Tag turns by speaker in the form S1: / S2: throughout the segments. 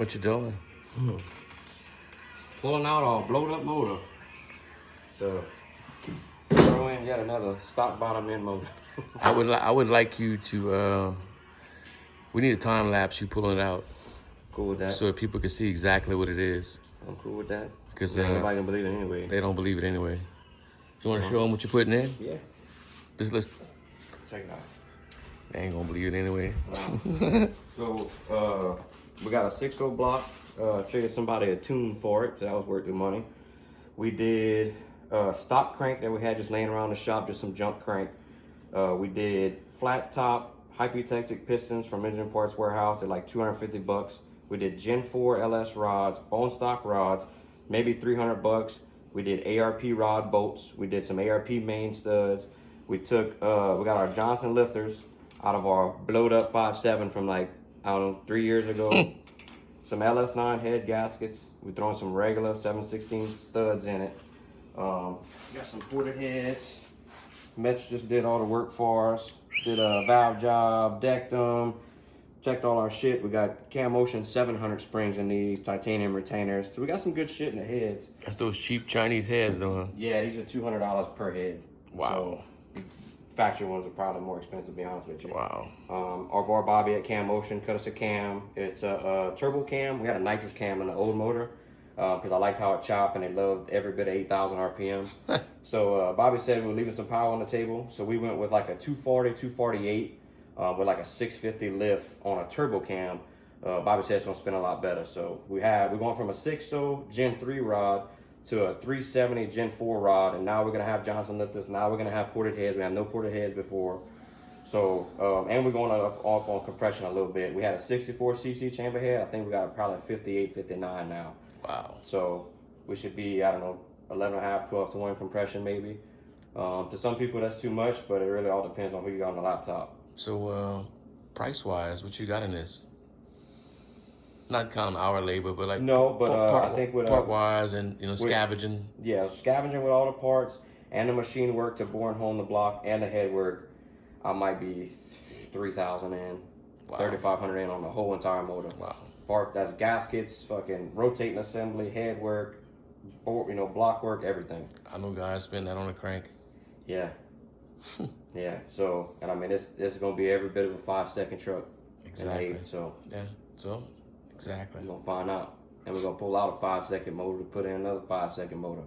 S1: What you doing?
S2: Pulling out our blowed up motor. So throw in yet another stock bottom end motor.
S1: I would like you to. We need a time lapse you pulling it out
S2: Cool with that.
S1: so that people can see exactly what it is.
S2: I'm cool with that.
S1: Because
S2: nobody can believe it anyway.
S1: They don't believe it anyway. You want to show them what you're putting in?
S2: Yeah.
S1: Just let's.
S2: Check it out.
S1: They ain't gonna believe it anyway.
S2: So we got a 6.0 block. Traded somebody a tune for it, so that was worth the money. We did stock crank that we had just laying around the shop, just some junk crank. We did flat top hypoelectric pistons from Engine Parts Warehouse at like $250. We did Gen 4 LS rods, bone stock rods, maybe $300. We did ARP rod bolts. We did some ARP main studs. We took we got our Johnson lifters out of our blowed up 5.7 from like, I don't know, 3 years ago. Some LS9 head gaskets. We're throwing some regular 7/16 studs in it. Got some ported heads. Metz just did all the work for us. Did a valve job, decked them, checked all our shit. We got Cam Motion 700 springs in these, titanium retainers. So we got some good shit in the heads.
S1: That's those cheap Chinese heads, though.
S2: Yeah, these are $200 per head.
S1: Wow.
S2: So, factory ones are probably more expensive, to be honest with you.
S1: Wow.
S2: Our bar Bobby at Cam Motion cut us a cam. It's a turbo cam. We had a nitrous cam in the old motor because I liked how it chopped and it loved every bit of 8,000 RPM. So Bobby said we were leaving some power on the table. So we went with like a 240, 248 with like a 650 lift on a turbo cam. Bobby said it's gonna spin a lot better. So we're going from a 6.0 Gen 3 rod to a 370 Gen 4 rod, and now we're gonna have Johnson lifters. Now we're gonna have ported heads. We had no ported heads before. So, and we're going up on compression a little bit. We had a 64cc chamber head. I think we got probably 58, 59 now.
S1: Wow.
S2: So we should be, I don't know, 11.5, 12 to 1 compression maybe. To some people that's too much, but it really all depends on who you got on the laptop.
S1: So, price-wise, what you got in this? Not counting our labor, but like
S2: no, but I think with
S1: part-wise and scavenging.
S2: Yeah, scavenging with all the parts and the machine work to bore and hone the block and the head work, I might be 3,000 in, wow. 3,500 in on the whole entire motor.
S1: Wow.
S2: Part that's gaskets, fucking rotating assembly, head work, block work, everything.
S1: I know guys spend that on a crank.
S2: Yeah. Yeah. So, and I mean, it's gonna be every bit of a 5-second truck.
S1: Exactly.
S2: So.
S1: Yeah. So. Exactly.
S2: We're gonna find out, and we're gonna pull out a 5-second motor to put in another 5-second motor.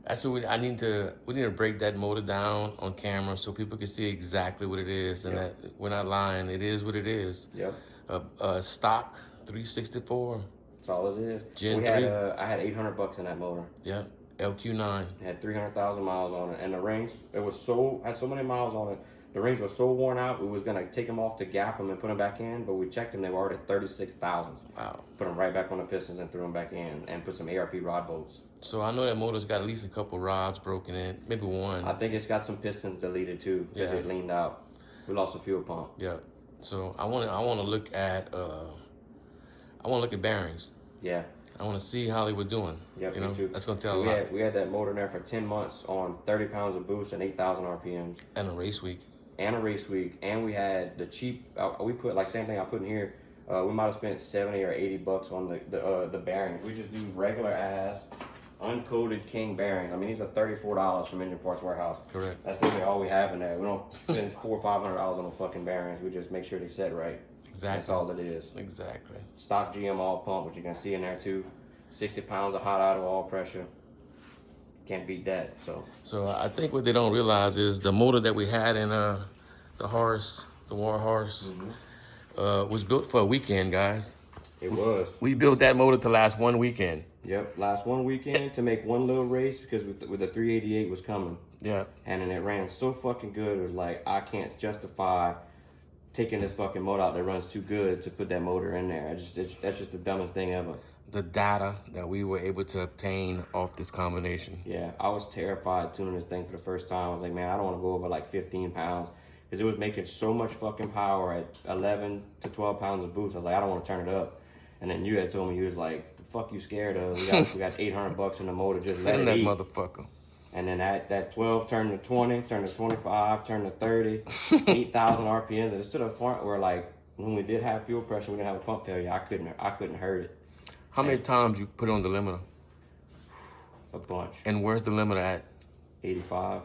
S1: That's what we need to break that motor down on camera so people can see exactly what it is, and that we're not lying. It is what it is.
S2: Yep.
S1: Stock 364.
S2: That's all it is.
S1: Gen 3.
S2: I had $800 in that motor.
S1: Yeah. LQ9.
S2: It had 300,000 miles on it, and the rings. Had so many miles on it. The rings were so worn out, we was gonna take them off to gap them and put them back in, but we checked them, they were already 36,000.
S1: Wow. Put
S2: them right back on the pistons and threw them back in, and put some ARP rod bolts.
S1: So I know that motor's got at least a couple rods broken in, maybe one.
S2: I think it's got some pistons deleted too, because it leaned out. We lost the fuel pump.
S1: Yeah. So I want to look at bearings.
S2: Yeah.
S1: I want to see how they were doing.
S2: Yeah, me too.
S1: That's gonna tell a lot.
S2: We had that motor in there for 10 months on 30 pounds of boost and 8,000 RPMs.
S1: And a race week.
S2: And we had the cheap. We put like same thing I put in here. We might have spent $70 or $80 on the bearings. We just do regular ass uncoated King bearings. I mean, these are $34 from Engine Parts Warehouse.
S1: Correct.
S2: That's literally all we have in there. We don't spend $400 or $500 on the fucking bearings. We just make sure they set right.
S1: Exactly.
S2: That's all it is.
S1: Exactly.
S2: Stock GM all pump, which you can see in there too. 60 pounds of hot idle all pressure. Can't beat that.
S1: So I think what they don't realize is the motor that we had in the War Horse, was built for a weekend, guys.
S2: It was.
S1: We built that motor to last one weekend.
S2: Yep, last one weekend to make one little race because with the 388 was coming.
S1: Yeah.
S2: And then it ran so fucking good. It was like, I can't justify taking this fucking motor out that runs too good to put that motor in there. That's just the dumbest thing ever.
S1: The data that we were able to obtain off this combination.
S2: Yeah, I was terrified tuning this thing for the first time. I was like, man, I don't want to go over like 15 pounds because it was making so much fucking power at 11 to 12 pounds of boost. I was like, I don't want to turn it up. And then you had told me, you was like, the fuck you scared of? We got $800 in the motor. Just
S1: send
S2: let it
S1: that
S2: eat.
S1: Motherfucker.
S2: And then that 12 turned to 20, turned to 25, turned to 30, 8,000 RPMs. It's to the point where like when we did have fuel pressure, we didn't have a pump failure. I couldn't hurt it.
S1: How many times you put on the limiter?
S2: A bunch.
S1: And where's the limiter at?
S2: 85.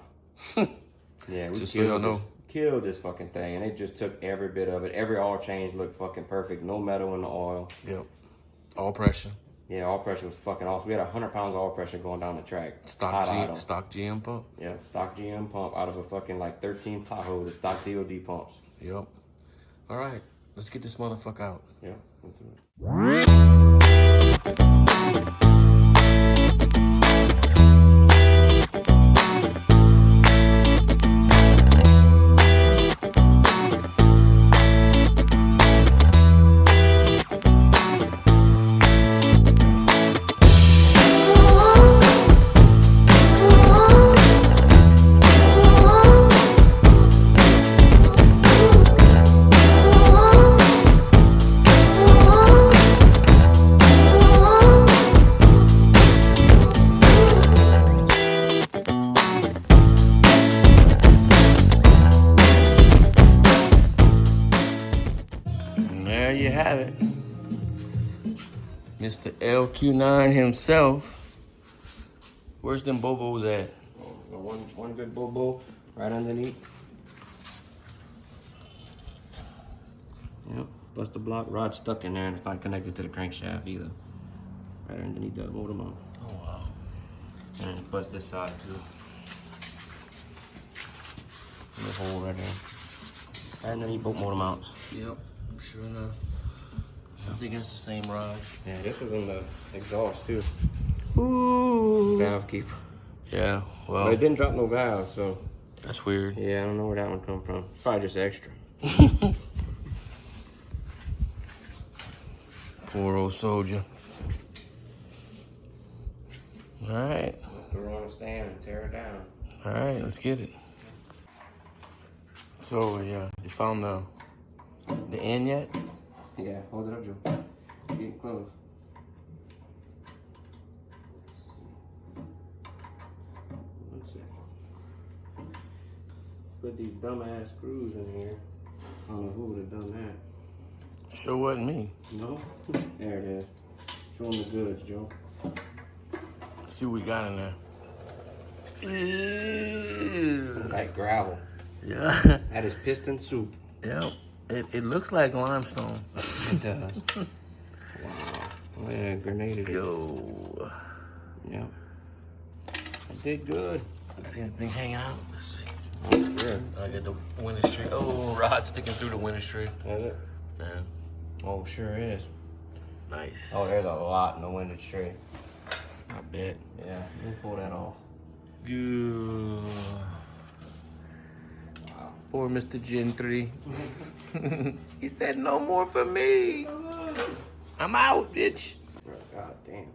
S2: Yeah, we
S1: Just so y'all know.
S2: Killed this fucking thing, and it just took every bit of it. Every oil change looked fucking perfect. No metal in the oil.
S1: Yep. All pressure.
S2: Yeah, oil pressure was fucking awesome. We had 100 pounds of oil pressure going down the track.
S1: Stock GM pump.
S2: Yeah, stock GM pump out of a fucking like 13 Tahoe. The stock DOD pumps.
S1: Yep. All right, let's get this motherfucker out.
S2: Yeah. Let's do it.
S1: There you have it. Mr. LQ9 himself. Where's them bobos at?
S2: Oh, one good bobo right underneath. Yep. Bust the block. Rod stuck in there and it's not connected to the crankshaft either. Right underneath the motor mount.
S1: Oh, wow.
S2: And bust this side too. And the hole right there. Right underneath both motor mounts.
S1: Yep, sure enough. I think it's the same rod.
S2: Yeah, this was in the exhaust too.
S1: Ooh.
S2: Valve keeper.
S1: Yeah, well.
S2: But it didn't drop no valve, so.
S1: That's weird.
S2: Yeah, I don't know where that one come from. Probably just extra.
S1: Poor old soldier. All right.
S2: Throw her on a stand and tear it down.
S1: All right, let's get it. So, yeah, you found the end yet?
S2: Yeah, hold it up, Joe. Getting close. Let's see. Put these dumbass screws in here. I don't know who would have done that.
S1: Sure wasn't me.
S2: No? There it is. Show them the goods, Joe.
S1: Let's see what we got in there.
S2: Like gravel.
S1: Yeah.
S2: That is piston soup.
S1: Yep. It looks like limestone.
S2: It does. Wow. Oh, yeah, grenaded it.
S1: Go.
S2: Yep. I did good.
S1: Let's see anything hanging out. Let's see.
S2: Oh, yeah.
S1: I get the window street. Oh, rod sticking through the window street.
S2: Is it?
S1: Yeah.
S2: Oh, sure is.
S1: Nice.
S2: Oh, there's a lot in the window tray.
S1: I bet.
S2: Yeah, we'll pull that off.
S1: Good.
S2: Wow.
S1: Poor Mr. Gen 3. He said, no more for me. I'm out, bitch.
S2: God damn.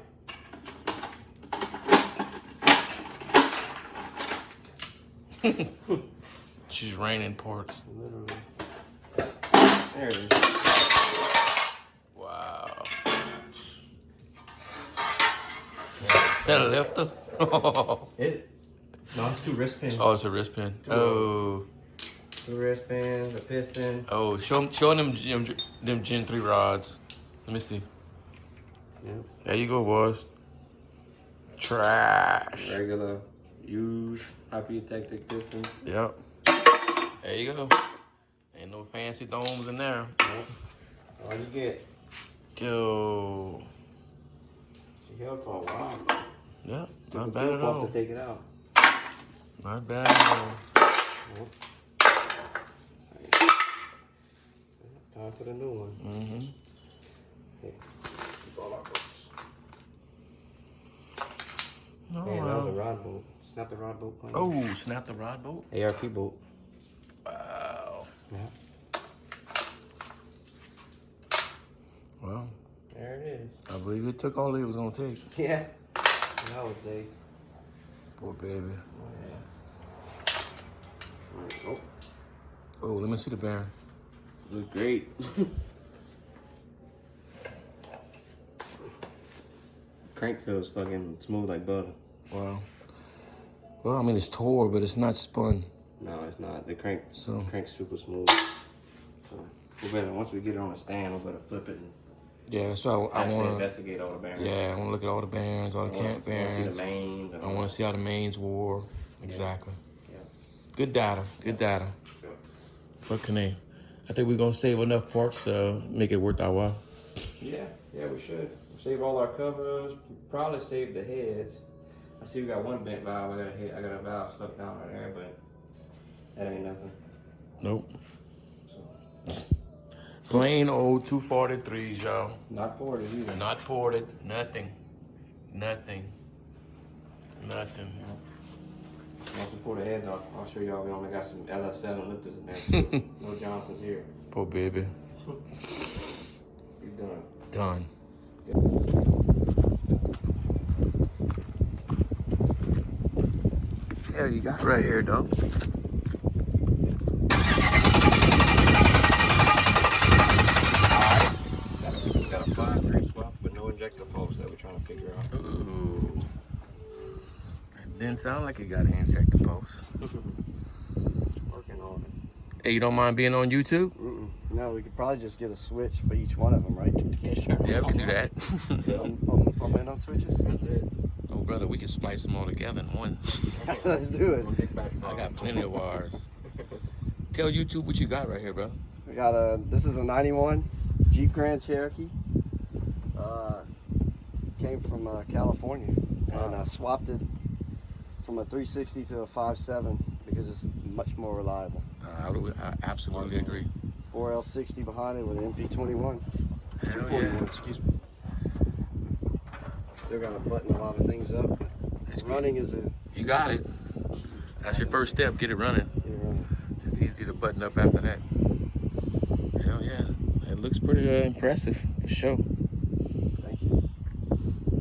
S1: She's raining parts.
S2: Literally. There it is.
S1: Wow. Is that a lifter?
S2: It? No, it's two wristbands.
S1: Oh, it's a wristband. Oh.
S2: Two wristbands, a piston.
S1: Oh, show them Gen 3 rods. Let me see.
S2: Yep.
S1: There you go, boys. Trash.
S2: Regular, used, hypertectic pistons.
S1: Yep. There you go. Ain't no fancy domes in there.
S2: Yep. All you get.
S1: Go.
S2: She held for a while.
S1: Yep.
S2: Took
S1: Not
S2: the
S1: bad
S2: fuel
S1: at
S2: pump
S1: all.
S2: to take it out.
S1: Not bad at all.
S2: Yep. Time for the new one.
S1: Mm-hmm.
S2: Here, keep all our bolts.
S1: Oh,
S2: Man, that was a
S1: well.
S2: rod bolt. Snap the rod bolt. Plane.
S1: Oh, snap the rod bolt.
S2: ARP bolt.
S1: Wow.
S2: Yeah.
S1: Well,
S2: There it is.
S1: I believe it took all it was gonna take.
S2: Yeah. That was day.
S1: Poor baby.
S2: Oh, yeah. Oh,
S1: Oh, let me see the bearing.
S2: look great. Crank feels fucking smooth like butter.
S1: Wow. Well, I mean, it's tore, but it's not spun.
S2: No, it's not. The crank's
S1: So,
S2: super smooth. So, Once we get it on the stand, we're gonna flip it and
S1: Yeah, so I
S2: actually
S1: want to
S2: investigate all the bearings.
S1: Yeah, I want to look at all the bearings, all the camp bearings.
S2: See the mains.
S1: I want to see how the mains wore. Exactly.
S2: Yeah.
S1: Good data. Good data. What can they? I think we're gonna save enough parts to make it worth our while.
S2: Yeah, we should. Save all our covers. Probably save the heads. I see we got one bent valve. I got a valve stuck down right there, but that ain't nothing.
S1: Nope.
S2: So.
S1: Plain old 243s, y'all.
S2: Not ported either.
S1: Not ported. Nothing. Nothing. Nothing.
S2: Once we pull the heads off, I'll show y'all we only got some LS7 lifters in there. Too. No Johnsons here.
S1: Poor baby.
S2: You're done.
S1: Done. Yeah, you got it right here, though.
S2: Got a 5-3 swap with no injector post that we're trying to figure out.
S1: Ooh. It didn't sound like it got an injector post.
S2: Working on it.
S1: Hey, you don't mind being on YouTube?
S3: No, we could probably just get a switch for each one of them, right?
S2: Yeah, sure.
S1: Yeah, we can do that.
S3: I'm in on switches.
S2: That's it.
S1: Oh, brother, we can splice them all together in one.
S3: Let's do it.
S1: I got plenty of wires. Tell YouTube what you got right here, bro.
S3: We got this is a 91 Jeep Grand Cherokee. Came from California, and I swapped it from a 360 to a 5.7 because it's much more reliable.
S1: I absolutely agree.
S2: 4L60 behind it with an ep.20.
S1: Hell
S2: 241,
S1: yeah.
S2: excuse me. Still got to button a lot of things up. Running is a...
S1: You got it. That's your first step. Get it running. It's easy to button up after that. Hell yeah. It looks pretty impressive for sure.
S3: Thank you.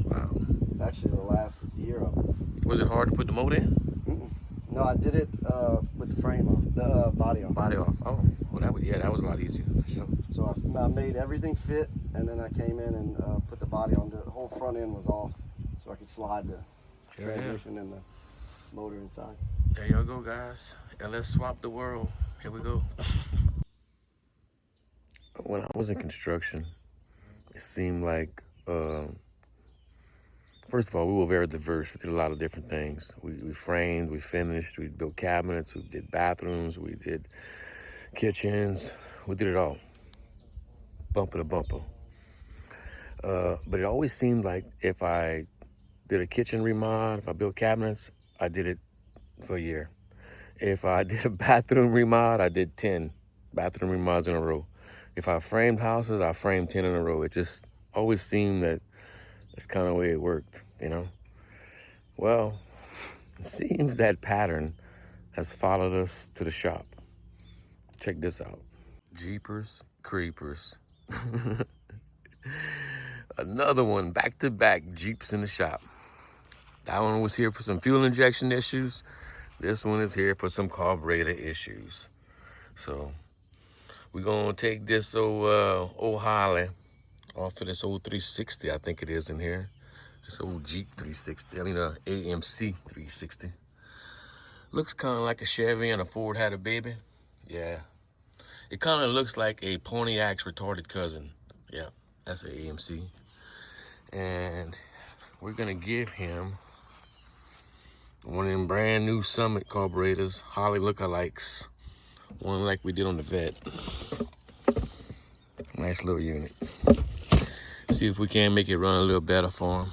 S1: Wow.
S3: It's actually the last year of it.
S1: Was it hard to put the motor in?
S3: No, I did it with the frame on, the body on.
S1: Body off. Oh, well, that was a lot easier for sure.
S3: So I made everything fit, and then I came in and put the body on. The whole front end was off, so I could slide the transmission and the motor inside.
S1: There you go, guys. And let's swap the world. Here we go. When I was in construction, it seemed like, first of all, we were very diverse. We did a lot of different things. We framed, we finished, we built cabinets, we did bathrooms, we did kitchens. We did it all, bumper to bumper. But it always seemed like if I did a kitchen remodel, if I built cabinets, I did it for a year. If I did a bathroom remodel, I did 10 bathroom remodels in a row. If I framed houses, I framed 10 in a row. It just always seemed that that's kind of the way it worked, you know? Well, it seems that pattern has followed us to the shop. Check this out. Jeepers Creepers. Another one, back-to-back Jeeps in the shop. That one was here for some fuel injection issues. This one is here for some carburetor issues. So we're gonna take this old Harley off of this old 360, I think it is in here. This old Jeep 360, AMC 360. Looks kind of like a Chevy and a Ford had a baby. Yeah. It kind of looks like a Pontiac's retarded cousin. Yeah, that's an AMC. And we're gonna give him one of them brand new Summit carburetors, Harley lookalikes. One like we did on the Vet. Nice little unit. See if we can make it run a little better for him.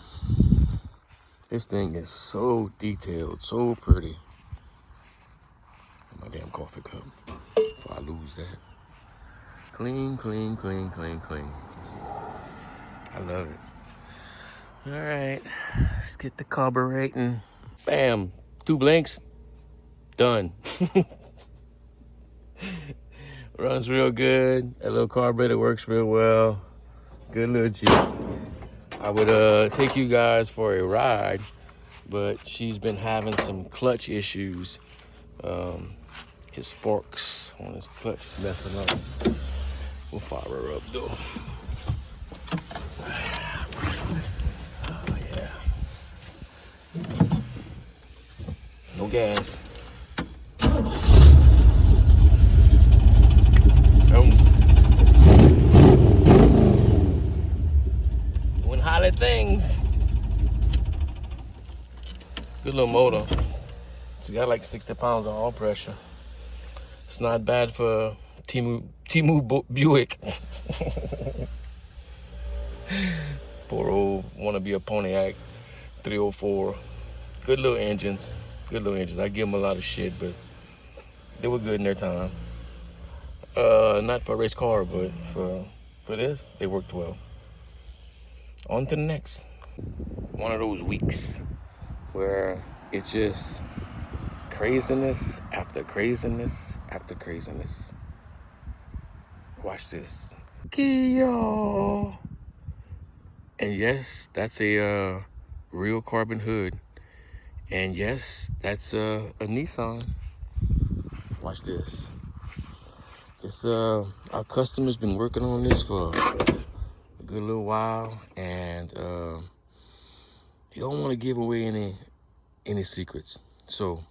S1: This thing is so detailed, so pretty. My damn coffee cup, before I lose that. Clean, clean, clean, clean, clean. I love it. All right, let's get the carbureting. Bam, 2 blinks, done. Runs real good. That little carburetor works real well. Good little Jeep. I would take you guys for a ride, but she's been having some clutch issues. His forks on his clutch messing up. We'll fire her up though. Oh yeah. No gas. Good little motor. It's got like 60 pounds of oil pressure. It's not bad for Timu Buick. Poor old wanna be a Pontiac 304. Good little engines. Good little engines. I give them a lot of shit, but they were good in their time. Not for a race car, but for this, they worked well. On to the next. One of those weeks where it just craziness after craziness after craziness. Watch this. Kia. And yes, that's a real carbon hood. And yes, that's a Nissan. Watch this. This our customer's been working on this for a good little while, and he don't want to give away any secrets. So,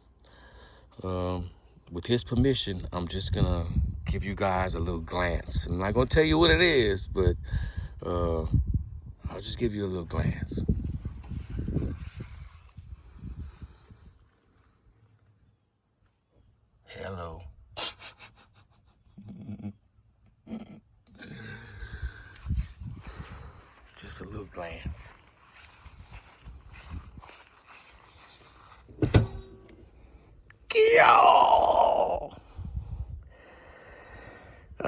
S1: with his permission, I'm just gonna give you guys a little glance. I'm not gonna tell you what it is, but I'll just give you a little glance. Hello. Just a little glance.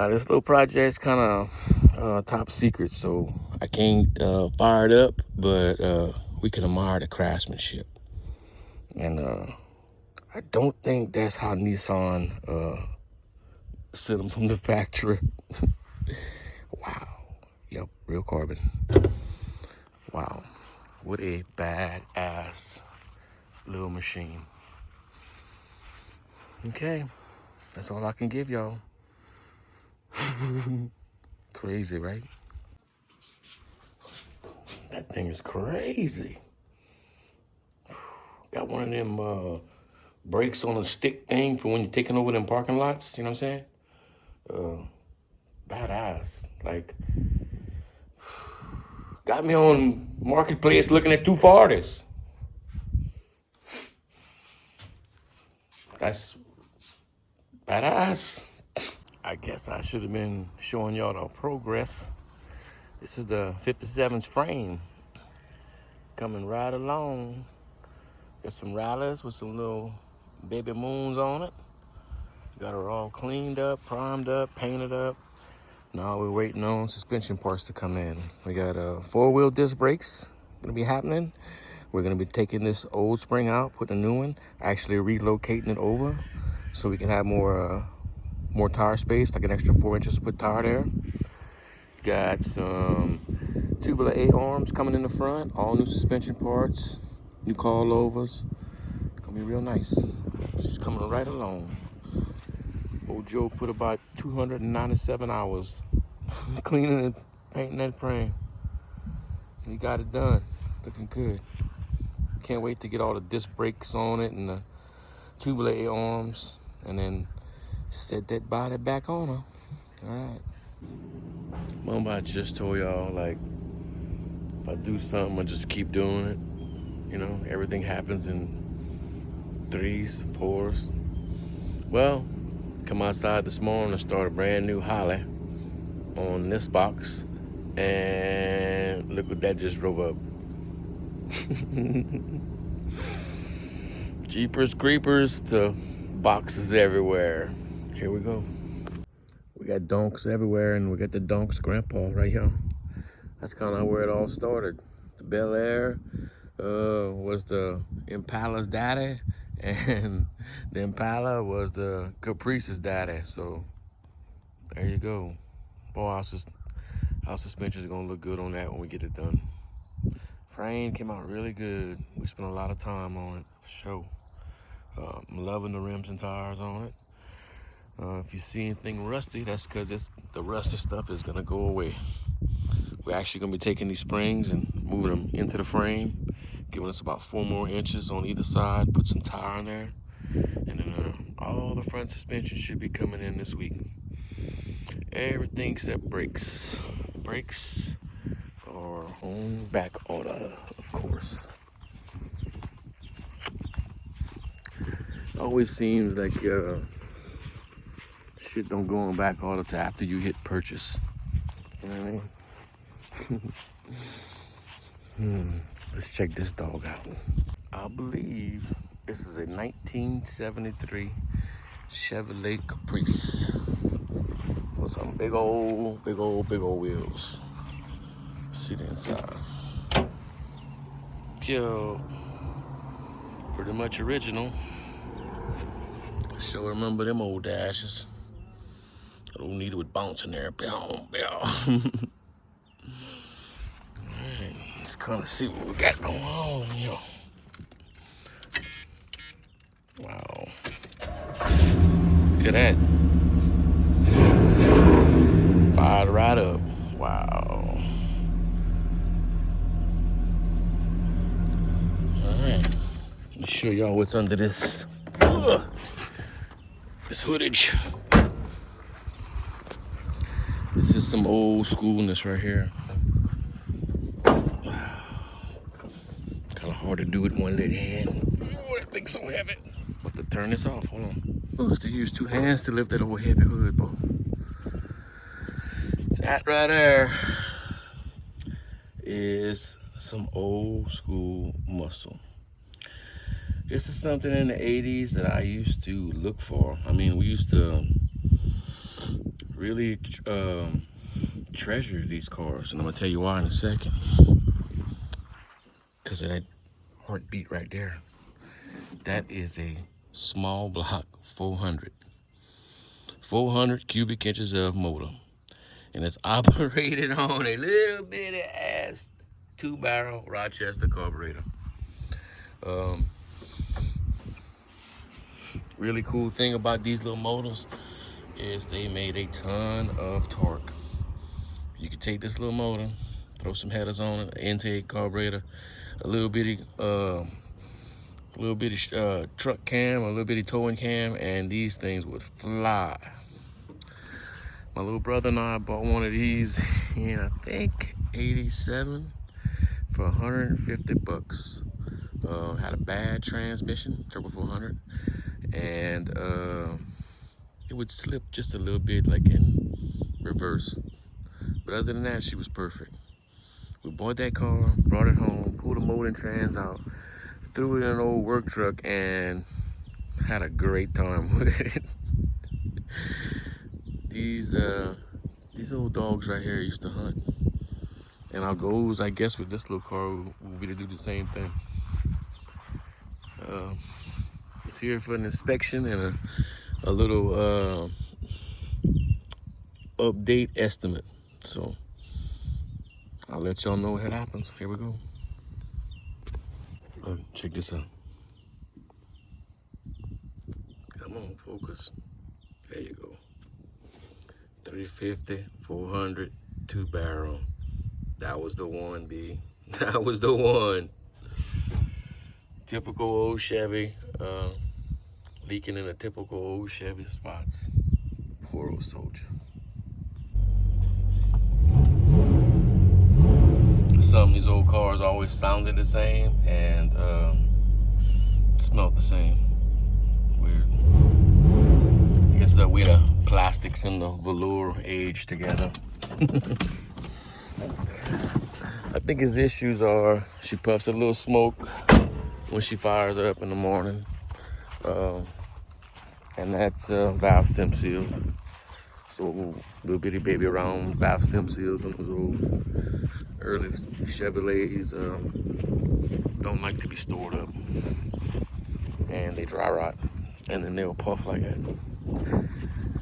S1: This little project's kind of top secret, so I can't fire it up, but we can admire the craftsmanship. And I don't think that's how Nissan sent them from the factory. Wow. Yep, real carbon. Wow. What a badass little machine. Okay, that's all I can give y'all. Crazy, right? That thing is crazy. Got one of them brakes on a stick thing for when you're taking over them parking lots, you know what I'm saying? Badass. Like, got me on Marketplace looking at 240s. That's badass. I guess I should have been showing y'all the progress. This is the 57's frame. Coming right along. Got some rattlers with some little baby moons on it. Got her all cleaned up, primed up, painted up. Now we're waiting on suspension parts to come in. We got 4-wheel disc brakes gonna be happening. We're gonna be taking this old spring out, putting a new one, actually relocating it over so we can have more tire space, like an extra 4 inches to put tire there. Got some tubular A-arms coming in the front, all new suspension parts, new coilovers. It's gonna be real nice. She's coming right along. Old Joe put about 297 hours cleaning and painting that frame. And he got it done, looking good. Can't wait to get all the disc brakes on it and the tubular A-arms, and then set that body back on her. All right. Remember I just told y'all, like, if I do something, I just keep doing it. You know, everything happens in threes, fours. Well, come outside this morning and start a brand new Holly on this box, and look what that just drove up. Jeepers creepers to boxes everywhere. Here we go. We got donks everywhere, and we got the donks grandpa right here. That's kind of where it all started. The Bel Air was the Impala's daddy, and the Impala was the Caprice's daddy. So there you go. Boy, our suspensions are gonna look good on that when we get it done. Frame came out really good. We spent a lot of time on it, for sure. I'm loving the rims and tires on it. If you see anything rusty, that's because the rusty stuff is gonna go away. We're actually gonna be taking these springs and moving them into the frame, giving us about 4 more inches on either side, put some tire in there, and then all the front suspension should be coming in this week. Everything except brakes. Brakes are on back order, of course. always seems like shit don't go on back all the time after you hit purchase. You know what I mean? Let's check this dog out. I believe this is a 1973 Chevrolet Caprice with some big old wheels. See the inside. Pure, pretty much original. Sure remember them old dashes. The little needle would bounce in there. Bow, bow. Alright, let's kind of see what we got going on here. Wow. Look at that. Fired right up. Wow. Alright. Let me show y'all what's under this. This hoodage. This is some old schoolness right here. Kind of hard to do with one little hand. Oh, that thing's so heavy. I'm about to turn this off. Hold on. Oh, have to use two hands to lift that old heavy hood, bro. That right there is some old school muscle. This is something in the 80s that I used to look for. I mean, we used to really treasure these cars, and I'm gonna tell you why in a second. Because of that heartbeat right there. That is a small block 400 cubic inches of motor, and it's operated on a little bitty ass 2-barrel Rochester carburetor. Really cool thing about these little motors is they made a ton of torque. You can take this little motor, throw some headers on it, intake, carburetor, a little bitty truck cam, a little bitty towing cam, and these things would fly. My little brother and I bought one of these in, I think, 87 for 150 bucks. Had a bad transmission, turbo 400, and it would slip just a little bit, like in reverse. But other than that, she was perfect. We bought that car, brought it home, pulled the motor and trans out, threw it in an old work truck, and had a great time with it. These old dogs right here used to hunt. And our goals, I guess, with this little car will be to do the same thing. It's here for an inspection and a little update estimate. So I'll let y'all know what happens. Here we go. Check this out. Come on, focus. There you go. 350, 400, 2-barrel. That was the one, B. That was the one. Typical old Chevy, leaking in a typical old Chevy spots. Poor old soldier. Some of these old cars always sounded the same and smelled the same. Weird. I guess that way the plastics and the velour age together. I think his issues are she puffs a little smoke when she fires up in the morning, and that's valve stem seals. So little bitty baby round valve stem seals on those old early Chevrolets don't like to be stored up, and they dry rot, and then they'll puff like that.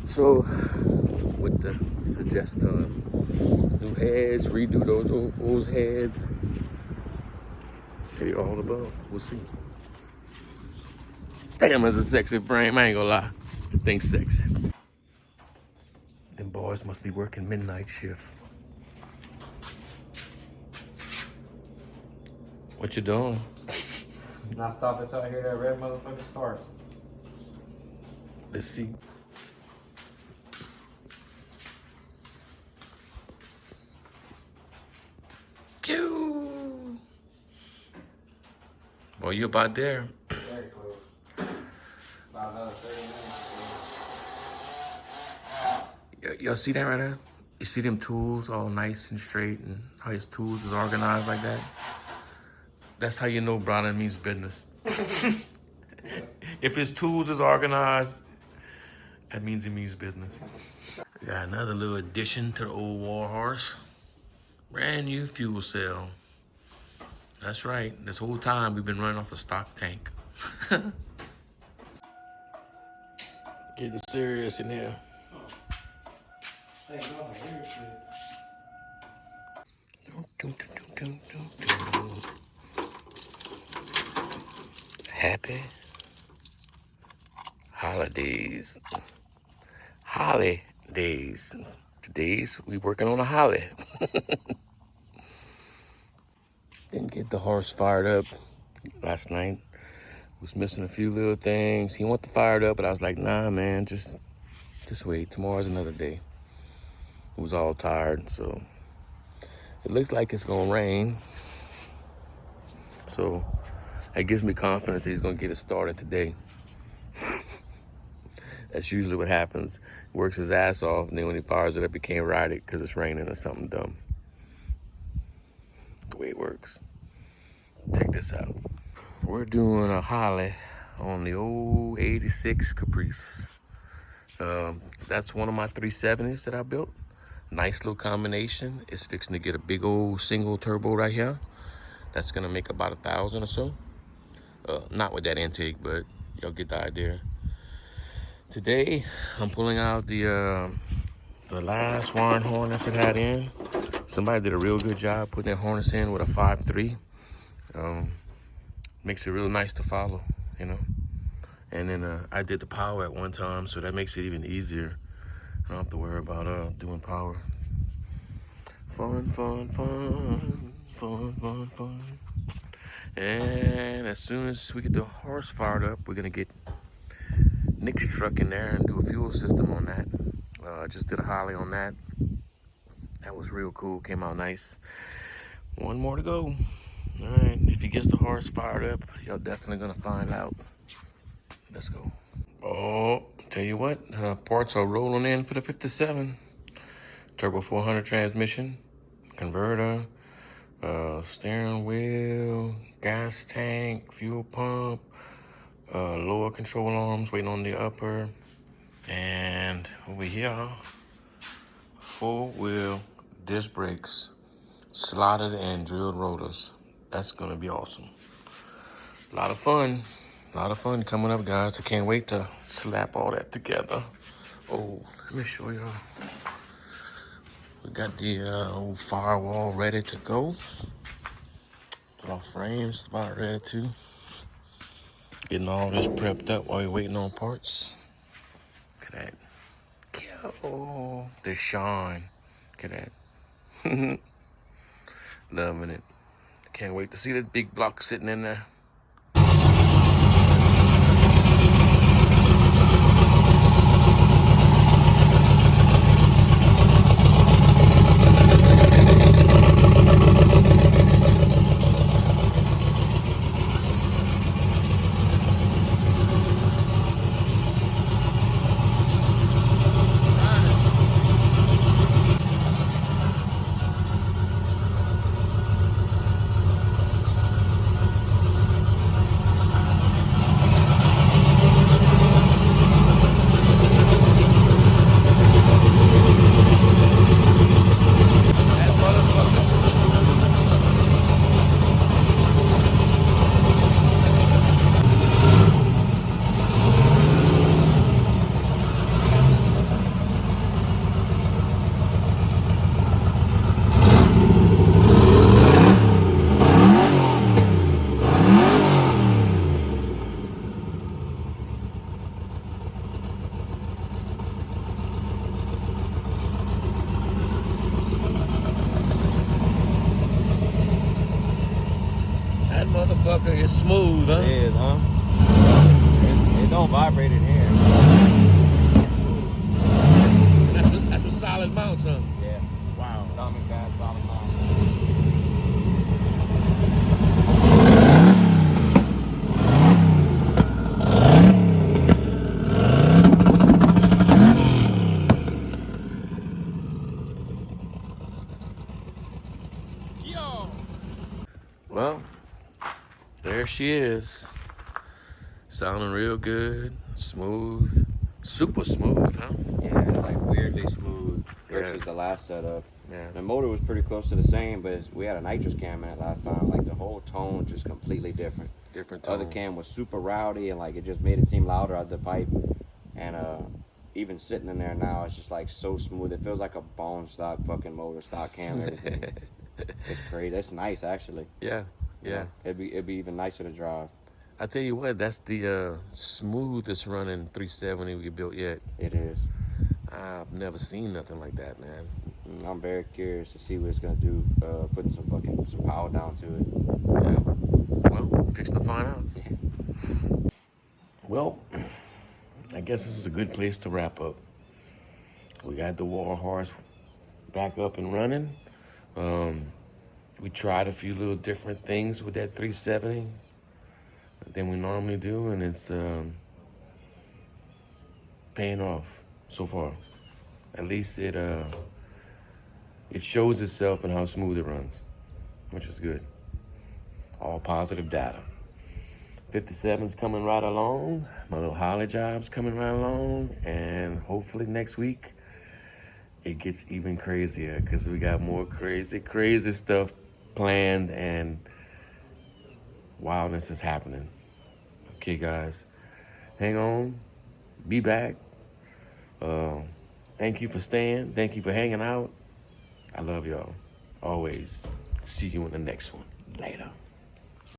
S1: So what the suggest new heads, redo those heads, maybe all above. We'll see. Damn, it's a sexy frame. I ain't gonna lie. The thing's sexy. Them boys must be working midnight shift. What you doing?
S2: Not stop until I hear that red motherfucker start.
S1: Let's see. Boy, you about there.
S2: Very close.
S1: Y'all see that right there? You see them tools all nice and straight and how his tools is organized like that? That's how you know Browning means business. If his tools is organized, that means he means business. Got another little addition to the old war horse. Brand new fuel cell. That's right. This whole time we've been running off a stock tank. Getting serious in here. Happy holidays. Holidays. Today's we working on a holly. Didn't get the horse fired up last night. Was missing a few little things. He wanted to fire it up, but I was like, nah, man, just wait. Tomorrow's another day. He was all tired, so it looks like it's gonna rain. So that gives me confidence he's gonna get it started today. That's usually what happens. He works his ass off, and then when he fires it up, he can't ride it because it's raining or something dumb. The way it works. Check this out. We're doing a holly on the old 86 Caprice. That's one of my 370s that I built. Nice little combination. It's fixing to get a big old single turbo right here. That's gonna make about 1,000 or so. Not with that intake, but y'all get the idea. Today, I'm pulling out the last wiring harness it had in. Somebody did a real good job putting that harness in with a 5.3. Makes it real nice to follow, you know. And then I did the power at one time, so that makes it even easier. I don't have to worry about doing power. Fun, fun, fun, fun, fun, fun. And as soon as we get the horse fired up, we're gonna get Nick's truck in there and do a fuel system on that. I just did a holly on that. That was real cool, came out nice. One more to go. All right, if he gets the horse fired up, y'all definitely gonna find out. Let's go. Oh, tell you what, parts are rolling in for the 57. Turbo 400 transmission, converter, steering wheel, gas tank, fuel pump, lower control arms waiting on the upper, and over here, 4-wheel disc brakes, slotted and drilled rotors. That's gonna be awesome. A lot of fun coming up, guys. I can't wait to slap all that together. Oh, let me show y'all. We got the old firewall ready to go. Our frames about ready too. Getting all this prepped up while you're waiting on parts. Look at that. Oh, the shine. Look at that. Loving it. Can't wait to see that big block sitting in there. That motherfucker is smooth, huh?
S2: It is, huh? It don't vibrate in here.
S1: That's a solid mount, huh?
S2: Yeah.
S1: Wow.
S2: Atomic gas, solid mount.
S1: There she is. Sounding real good, smooth, super smooth, huh?
S2: Yeah, it's like weirdly smooth versus
S1: Yeah.
S2: the last setup.
S1: Yeah.
S2: The motor was pretty close to the same, but we had a nitrous cam in it last time. Like the whole tone just completely different.
S1: Different
S2: Other
S1: tone.
S2: cam was super rowdy and like it just made it seem louder out the pipe. And even sitting in there now, it's just like so smooth. It feels like a bone stock fucking motor, stock cam, everything. It's crazy. It's nice actually.
S1: Yeah.
S2: You
S1: Yeah.
S2: know, it'd be even nicer to drive.
S1: I tell you what, that's the smoothest running 370 we built yet.
S2: It is.
S1: I've never seen nothing like that, man.
S2: I'm very curious to see what it's gonna do. Putting some power down to it.
S1: Yeah. Well, fixing to find out.
S2: Yeah.
S1: Well, I guess this is a good place to wrap up. We got the War Horse back up and running. We tried a few little different things with that 370 than we normally do, and it's paying off so far. At least it shows itself in how smooth it runs, which is good. All positive data. 57's coming right along. My little Holly job's coming right along, and hopefully next week it gets even crazier because we got more crazy stuff planned and wildness is happening. Okay, guys, hang on, be back. Thank you for staying. Thank you for hanging out. I love y'all. Always. See you in the next one. Later.